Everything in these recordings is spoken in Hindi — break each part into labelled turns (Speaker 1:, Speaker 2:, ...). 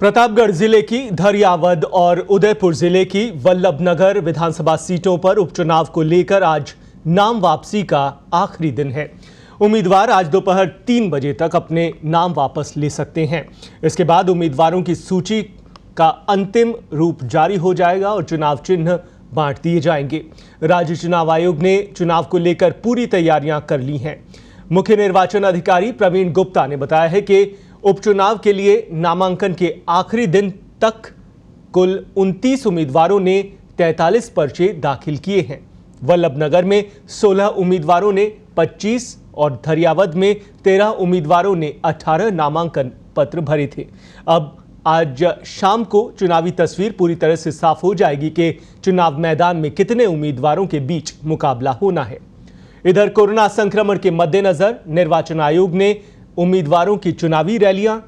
Speaker 1: प्रतापगढ़ जिले की धरियावद और उदयपुर जिले की वल्लभनगर विधानसभा सीटों पर उपचुनाव को लेकर आज नाम वापसी का आखिरी दिन है। उम्मीदवार आज दोपहर 3 बजे तक अपने नाम वापस ले सकते हैं। इसके बाद उम्मीदवारों की सूची का अंतिम रूप जारी हो जाएगा और चुनाव चिन्ह बांट दिए जाएंगे। राज्य चुनाव आयोग ने चुनाव को लेकर पूरी तैयारियां कर ली हैं। मुख्य निर्वाचन अधिकारी प्रवीण गुप्ता ने बताया है कि उपचुनाव के लिए नामांकन के आखिरी दिन तक कुल 29 उम्मीदवारों ने 43 पर्चे दाखिल किए हैं। वल्लभनगर में 16 उम्मीदवारों ने 25 और धरियावद में 13 उम्मीदवारों ने 18 नामांकन पत्र भरे थे। अब आज शाम को चुनावी तस्वीर पूरी तरह से साफ हो जाएगी कि चुनाव मैदान में कितने उम्मीदवारों के बीच मुकाबला होना है। इधर कोरोना संक्रमण के मद्देनजर निर्वाचन आयोग ने उम्मीदवारों की चुनावी रैलियां,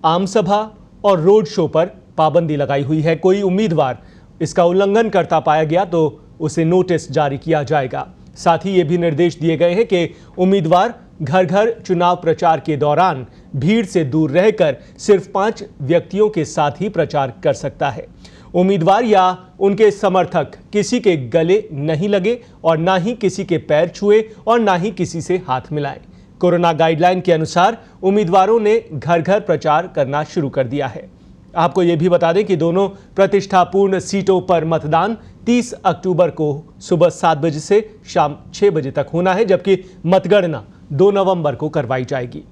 Speaker 1: आम सभा और रोड शो पर पाबंदी लगाई हुई है। कोई उम्मीदवार इसका उल्लंघन करता पाया गया तो उसे नोटिस जारी किया जाएगा। साथ ही ये भी निर्देश दिए गए हैं कि उम्मीदवार घर घर चुनाव प्रचार के दौरान भीड़ से दूर रहकर सिर्फ 5 व्यक्तियों के साथ ही प्रचार कर सकता है। उम्मीदवार या उनके समर्थक किसी के गले नहीं लगे और ना ही किसी के पैर छुए और ना ही किसी से हाथ मिलाएं। कोरोना गाइडलाइन के अनुसार उम्मीदवारों ने घर घर प्रचार करना शुरू कर दिया है। आपको यह भी बता दें कि दोनों प्रतिष्ठापूर्ण सीटों पर मतदान 30 अक्टूबर को सुबह 7 बजे से शाम 6 बजे तक होना है, जबकि मतगणना 2 नवंबर को करवाई जाएगी।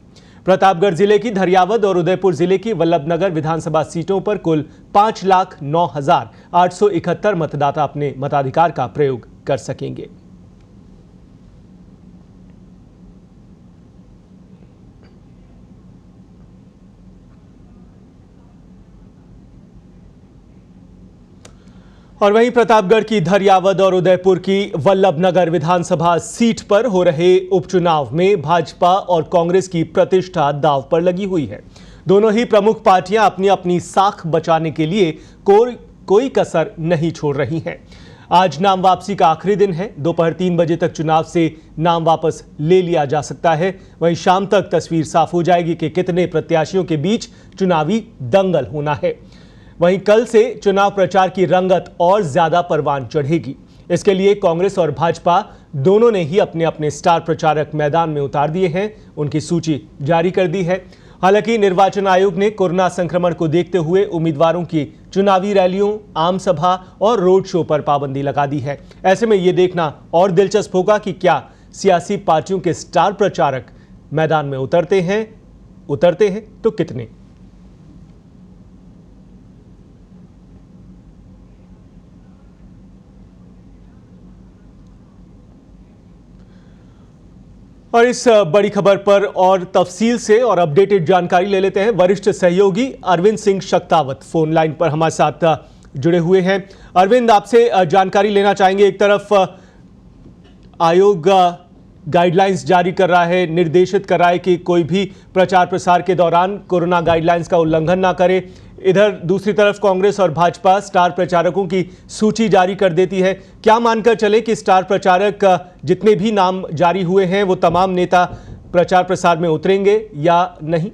Speaker 1: प्रतापगढ़ जिले की धरियावद और उदयपुर जिले की वल्लभनगर विधानसभा सीटों पर कुल 5,09,871 मतदाता अपने मताधिकार का प्रयोग कर सकेंगे। और वहीं प्रतापगढ़ की धरियावद और उदयपुर की वल्लभनगर विधानसभा सीट पर हो रहे उपचुनाव में भाजपा और कांग्रेस की प्रतिष्ठा दांव पर लगी हुई है। दोनों ही प्रमुख पार्टियां अपनी अपनी साख बचाने के लिए कोई कसर नहीं छोड़ रही हैं। आज नाम वापसी का आखिरी दिन है। दोपहर 3 बजे तक चुनाव से नाम वापस ले लिया जा सकता है। वहीं शाम तक तस्वीर साफ हो जाएगी कि कितने प्रत्याशियों के बीच चुनावी दंगल होना है। वहीं कल से चुनाव प्रचार की रंगत और ज्यादा परवान चढ़ेगी। इसके लिए कांग्रेस और भाजपा दोनों ने ही अपने अपने स्टार प्रचारक मैदान में उतार दिए हैं। उनकी सूची जारी कर दी है। हालांकि निर्वाचन आयोग ने कोरोना संक्रमण को देखते हुए उम्मीदवारों की चुनावी रैलियों, आम सभा और रोड शो पर पाबंदी लगा दी है। ऐसे में यह देखना और दिलचस्प होगा कि क्या सियासी पार्टियों के स्टार प्रचारक मैदान में उतरते हैं तो कितने। और इस बड़ी खबर पर और तफसील से और अपडेटेड जानकारी ले लेते हैं। वरिष्ठ सहयोगी अरविंद सिंह शक्तावत फोन लाइन पर हमारे साथ जुड़े हुए हैं। अरविंद, आपसे जानकारी लेना चाहेंगे। एक तरफ आयोग गाइडलाइंस जारी कर रहा है, निर्देशित कर रहा है कि कोई भी प्रचार प्रसार के दौरान कोरोना गाइडलाइंस का उल्लंघन ना करे। इधर दूसरी तरफ कांग्रेस और भाजपा स्टार प्रचारकों की सूची जारी कर देती है। क्या मानकर चले कि स्टार प्रचारक जितने भी नाम जारी हुए हैं वो तमाम नेता प्रचार प्रसार में उतरेंगे या नहीं?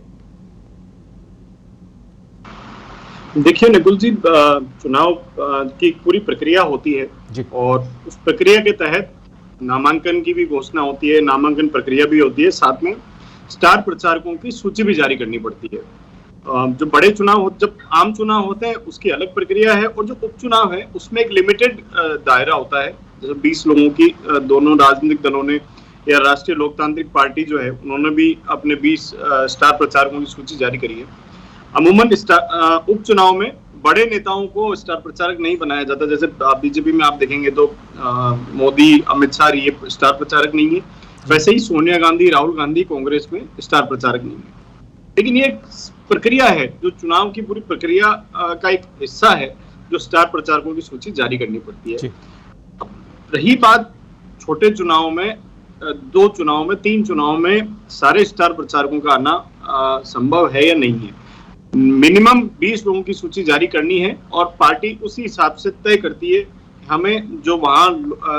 Speaker 2: देखिए निकुल जी, चुनाव की पूरी प्रक्रिया होती है जी। और उस प्रक्रिया के तहत नामांकन की भी घोषणा होती है, नामांकन प्रक्रिया भी होती है, साथ में स्टार प्रचारकों की सूची भी जारी करनी पड़ती है। जो बड़े चुनाव जब आम चुनाव होते हैं उसकी अलग प्रक्रिया है, और जो उपचुनाव है उसमें एक लिमिटेड दायरा होता है। जैसे 20 लोगों की दोनों राजनीतिक दलों ने या राष्ट्रीय लोकतांत्रिक पार्टी जो है उन्होंने भी अपने 20 स्टार प्रचारकों की सूची जारी करी है। अमूमन उपचुनाव में बड़े नेताओं को स्टार प्रचारक नहीं बनाया जाता। जैसे बीजेपी में आप देखेंगे तो मोदी, अमित शाह ये स्टार प्रचारक नहीं है। वैसे ही सोनिया गांधी, राहुल गांधी कांग्रेस में स्टार प्रचारक नहीं है। लेकिन ये प्रक्रिया है, जो चुनाव की पूरी प्रक्रिया का एक हिस्सा है, जो स्टार प्रचारकों की सूची जारी करनी पड़ती है। रही बात छोटे चुनाव में, 2 चुनाव में, 3 चुनाव में सारे स्टार प्रचारकों का आना संभव है या नहीं है। मिनिमम 20 लोगों की सूची जारी करनी है और पार्टी उसी हिसाब से तय करती है हमें जो वहां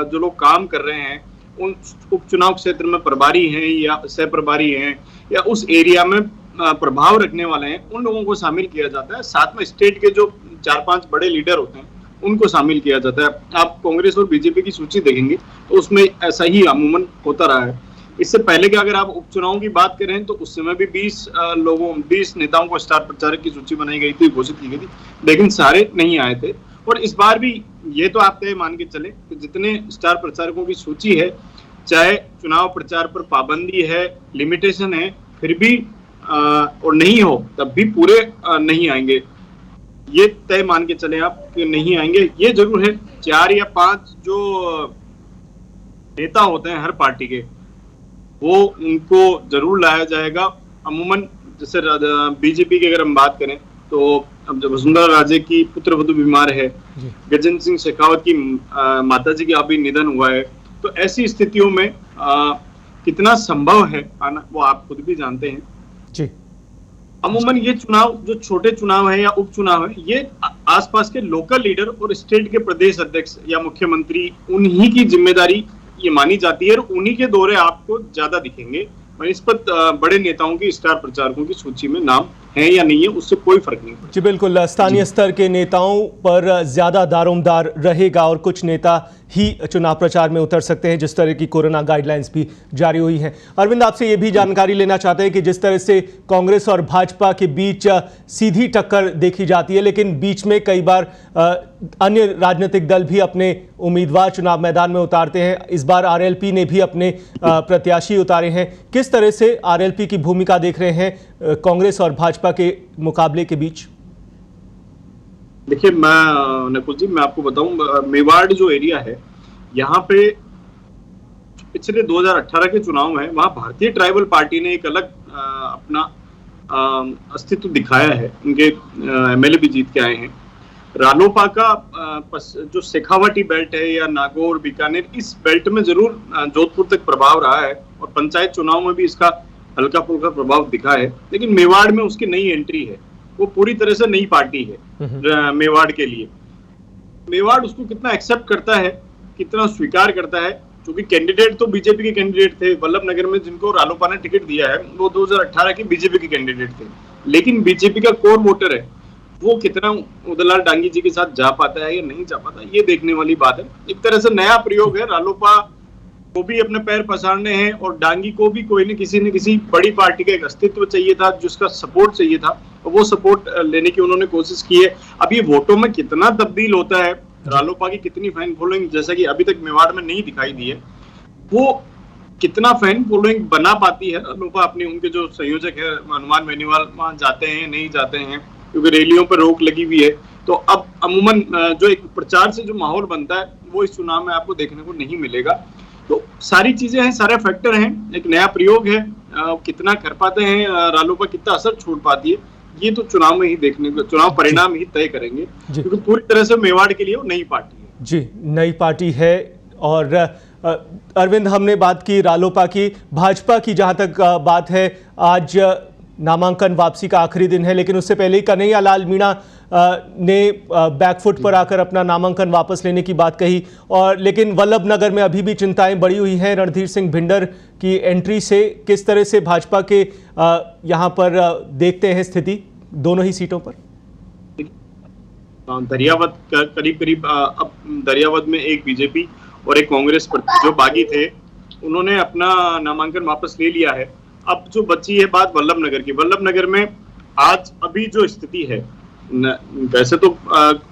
Speaker 2: जो लोग काम कर रहे हैं उन उपचुनाव क्षेत्र में प्रभारी हैं या सह प्रभारी हैं या उस एरिया में प्रभाव रखने वाले हैं उन लोगों को शामिल किया जाता है। साथ में स्टेट के जो 4-5 बड़े लीडर होते हैं उनको शामिल किया जाता है। आप कांग्रेस और बीजेपी की सूची देखेंगे तो उसमें ऐसा ही अमूमन होता रहा है। इससे पहले के अगर आप उपचुनाव की बात करें तो उस समय भी 20 नेताओं को स्टार प्रचारक की सूची बनाई गई थी, घोषित की गई थी, लेकिन सारे नहीं आए थे। और इस बार भी ये तो आप तय मान के चले कि जितने स्टार प्रचारकों की सूची है, चाहे चुनाव प्रचार पर पाबंदी है, लिमिटेशन है, फिर भी और नहीं हो तब भी पूरे नहीं आएंगे। ये तय मान के चले आप कि नहीं आएंगे। ये जरूर है 4 या 5 जो नेता होते हैं हर पार्टी के, वो उनको जरूर लाया जाएगा। अमूमन जैसे बीजेपी की अगर हम बात करें तो अब जब वसुंधरा राजे की पुत्रवधू बीमार है, गजेंद्र सिंह शेखावत की माताजी का अभी निधन हुआ है, तो ऐसी स्थितियों में कितना संभव है आना वो आप खुद भी जानते हैं
Speaker 1: जी।
Speaker 2: अमूमन ये चुनाव जो छोटे चुनाव है या उपचुनाव है, ये आसपास के लोकल लीडर और स्टेट के प्रदेश अध्यक्ष या मुख्यमंत्री उन्हीं की जिम्मेदारी ये मानी जाती है और उन्हीं के दौरे आपको ज्यादा दिखेंगे। निस्बत बड़े नेताओं की, स्टार प्रचारकों की सूची में नाम है या नहीं है उससे कोई फर्क नहीं पड़ता।
Speaker 1: जी बिल्कुल, स्थानीय स्तर के नेताओं पर ज्यादा दारोमदार रहेगा और कुछ नेता ही चुनाव प्रचार में उतर सकते हैं, जिस तरह की कोरोना गाइडलाइंस भी जारी हुई हैं। अरविंद, आपसे ये भी जानकारी लेना चाहते हैं कि जिस तरह से कांग्रेस और भाजपा के बीच सीधी टक्कर देखी जाती है, लेकिन बीच में कई बार अन्य राजनीतिक दल भी अपने उम्मीदवार चुनाव मैदान में उतारते हैं। इस बार आरएलपी ने भी अपने प्रत्याशी उतारे हैं। किस तरह से आरएलपी की भूमिका देख रहे हैं कांग्रेस और भाजपा के मुकाबले के बीच?
Speaker 2: देखिए नकुल जी, मैं आपको बताऊं, मेवाड़ जो एरिया है यहाँ पे पिछले 2018 के चुनाव में वहां भारतीय ट्राइबल पार्टी ने एक अलग अपना अस्तित्व दिखाया है। उनके एमएलए भी जीत के आए हैं। रालोपा का जो शेखावटी बेल्ट है या नागौर बीकानेर, इस बेल्ट में जरूर जोधपुर तक प्रभाव रहा है और पंचायत चुनाव में भी इसका हल्का फुल्का प्रभाव दिखा है, लेकिन मेवाड़ में उसकी नई एंट्री है। वो पूरी तरह से नई पार्टी है मेवाड़ के लिए। मेवाड़ उसको कितना एक्सेप्ट करता है, कितना स्वीकार करता है, क्योंकि कैंडिडेट तो बीजेपी के कैंडिडेट थे। वल्लभ नगर में जिनको रालोपा ने टिकट दिया है वो 2018 के बीजेपी के कैंडिडेट थे, लेकिन बीजेपी का कोर वोटर है, वो कितना उदयलाल डांगी जी के साथ जा पाता है या नहीं जा पाता, ये देखने वाली बात है। एक तरह से नया प्रयोग है। रालोपा को भी अपने पैर पसारने हैं और डांगी को भी कोई न किसी बड़ी पार्टी का एक अस्तित्व चाहिए था, जिसका सपोर्ट चाहिए था, और वो सपोर्ट लेने की उन्होंने कोशिश की है। अब ये वोटों में कितना तब्दील होता है, रालोपा की कितनी फैन फॉलोइंग, जैसा कि अभी तक मेवाड़ में नहीं दिखाई दी है, वो कितना फैन फॉलोइंग बना पाती है रालोपा अपनी। उनके जो संयोजक है हनुमान बेनीवाल वहां जाते हैं नहीं जाते हैं, क्योंकि रैलियों पर रोक लगी हुई है। तो अब अमूमन जो एक प्रचार से जो माहौल बनता है वो इस चुनाव में आपको देखने को नहीं मिलेगा। तो सारी चीजें हैं, सारे फैक्टर हैं, एक नया प्रयोग है, कितना कर पाते हैं रालोपा, कितना असर छोड़ पाती है, ये तो चुनाव में ही देखने को, चुनाव परिणाम ही तय करेंगे, क्योंकि पूरी तरह से मेवाड़ के लिए वो नई पार्टी है।
Speaker 1: जी, नई पार्टी है। और अरविंद, हमने बात की रालोपा की, भाजपा की जहां तक बात है, आज नामांकन वापसी का आखिरी दिन है, लेकिन उससे पहले ही कन्हैया लाल मीणा ने बैकफुट पर आकर अपना नामांकन वापस लेने की बात कही। और लेकिन वल्लभ नगर में अभी भी चिंताएं बढ़ी हुई हैं रणधीर सिंह भिंडर की एंट्री से। किस तरह से भाजपा के यहां पर देखते हैं स्थिति दोनों ही सीटों पर?
Speaker 2: दरियावद करीब अब दरियावद में एक बीजेपी और एक कांग्रेस जो बागी थे, उन्होंने अपना नामांकन वापस ले लिया है। अब जो बची है बात वल्लभ नगर की। वल्लभ नगर में आज अभी जो स्थिति है, वैसे तो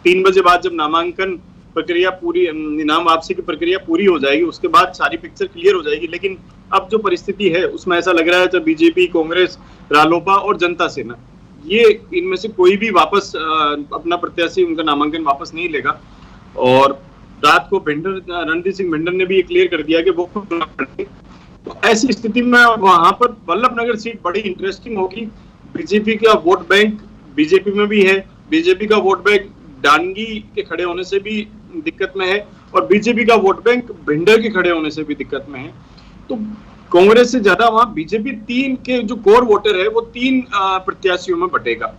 Speaker 2: 3 बजे बाद जब नामांकन प्रक्रिया पूरी, नाम वापसी की प्रक्रिया पूरी हो जाएगी, उसके बाद सारी पिक्चर क्लियर हो जाएगी। लेकिन अब जो परिस्थिति है उसमें ऐसा लग रहा है जब बीजेपी, कांग्रेस, रालोपा और जनता सेना, ये इनमें से कोई भी वापस अपना प्रत्याशी, उनका नामांकन वापस नहीं लेगा। और रात को रणधीर सिंह भिंडर ने भी ये क्लियर कर दिया कि वो तो ऐसी स्थिति में वहां पर वल्लभ नगर सीट बड़ी इंटरेस्टिंग होगी। बीजेपी का वोट बैंक बीजेपी में भी है, बीजेपी का वोट बैंक डांगी के खड़े होने से भी दिक्कत में है, और बीजेपी का वोट बैंक भिंडर के खड़े होने से भी दिक्कत में है। तो कांग्रेस से ज्यादा वहां बीजेपी 3 के जो कोर वोटर है वो 3 प्रत्याशियों में बटेगा।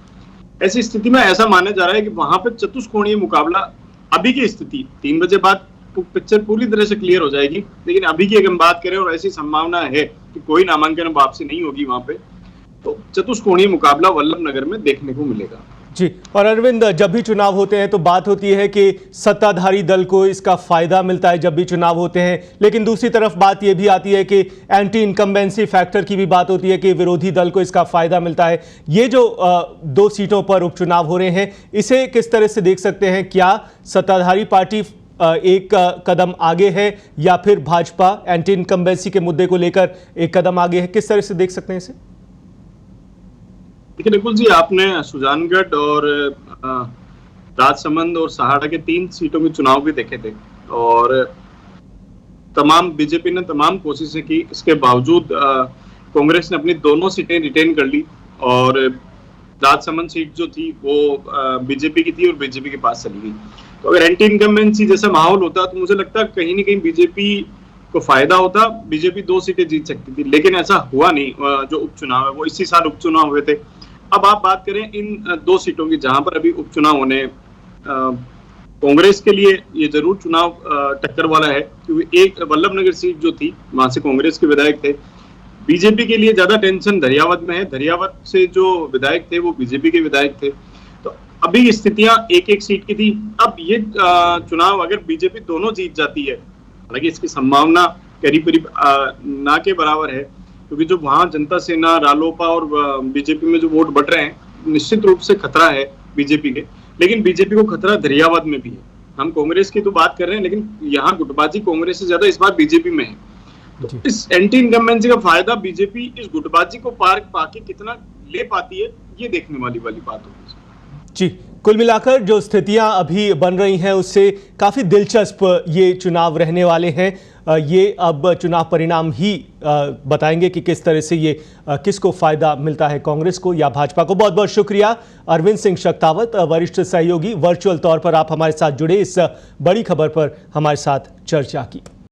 Speaker 2: ऐसी स्थिति में ऐसा माना जा रहा है कि वहां पर चतुष्कोणीय मुकाबला, अभी की स्थिति 3 बजे बाद पिक्चर पूरी तरह से क्लियर हो जाएगी, लेकिन अभी की अगर हम बात करें और ऐसी संभावना है कि कोई नामांकन वापसी नहीं होगी वहां पे, तो चतुष्कोणीय मुकाबला वल्लभनगर में देखने को मिलेगा।
Speaker 1: जी, और अरविंद, जब भी चुनाव होते हैं तो बात होती है कि सत्ताधारी दल को इसका फायदा मिलता है जब भी चुनाव होते हैं, लेकिन दूसरी तरफ बात यह भी आती है कि एंटी इनकम्बेंसी फैक्टर की भी बात होती है कि विरोधी दल को इसका फायदा मिलता है। ये जो 2 सीटों पर उपचुनाव हो रहे हैं, इसे किस तरह से देख सकते हैं? क्या सत्ताधारी पार्टी एक कदम आगे है या फिर भाजपा एंटी इनकम्बेंसी के मुद्दे को लेकर एक कदम आगे है? किस तरह से देख सकते हैं इसे?
Speaker 2: देखिए नकुल जी, आपने सुजानगढ़ और राजसमंद और सहाड़ा के 3 सीटों के चुनाव भी देखे थे और बीजेपी ने तमाम कोशिशें की। इसके बावजूद कांग्रेस ने अपनी दोनों सीटें रिटेन कर ली और राजसमंद सीट जो थी वो बीजेपी की थी और बीजेपी के पास चली गई। तो अगर एंटी इनकम्बेंसी जैसा माहौल होता तो मुझे लगता है कहीं ना कहीं बीजेपी को फायदा होता, बीजेपी 2 सीटें जीत सकती थी, लेकिन ऐसा हुआ नहीं। जो उपचुनाव है वो इसी साल उपचुनाव हुए थे। अब आप बात करें इन 2 सीटों की जहां पर अभी उपचुनाव होने, कांग्रेस के लिए ये जरूर चुनाव टक्कर वाला है, क्योंकि एक वल्लभनगर सीट जो थी वहां से कांग्रेस के विधायक थे। बीजेपी के लिए ज्यादा टेंशन धरियावद में है, धरियावद से जो विधायक थे वो बीजेपी के विधायक थे। तो अभी स्थितियां एक सीट की थी। अब ये चुनाव अगर बीजेपी दोनों जीत जाती है, हालांकि इसकी संभावना करीब करीब ना के बराबर है, क्योंकि जो वहां जनता सेना, रालोपा और बीजेपी में जो वोट बढ़ रहे हैं, निश्चित रूप से खतरा है बीजेपी के। लेकिन बीजेपी को खतरा धरियावद में भी है। हम कांग्रेस की तो बात कर रहे हैं, लेकिन यहाँ गुटबाजी कांग्रेस से ज्यादा इस बार बीजेपी में है। तो इस एंटी इनकम्बेंसी का फायदा बीजेपी इस गुटबाजी को पार पाके कितना ले पाती है, ये देखने वाली बात होगी।
Speaker 1: जी, कुल मिलाकर जो स्थितियां अभी बन रही हैं उससे काफ़ी दिलचस्प ये चुनाव रहने वाले हैं। ये अब चुनाव परिणाम ही बताएंगे कि किस तरह से ये किसको फ़ायदा मिलता है, कांग्रेस को या भाजपा को। बहुत बहुत शुक्रिया अरविंद सिंह शक्तावत, वरिष्ठ सहयोगी, वर्चुअल तौर पर आप हमारे साथ जुड़े, इस बड़ी खबर पर हमारे साथ चर्चा की।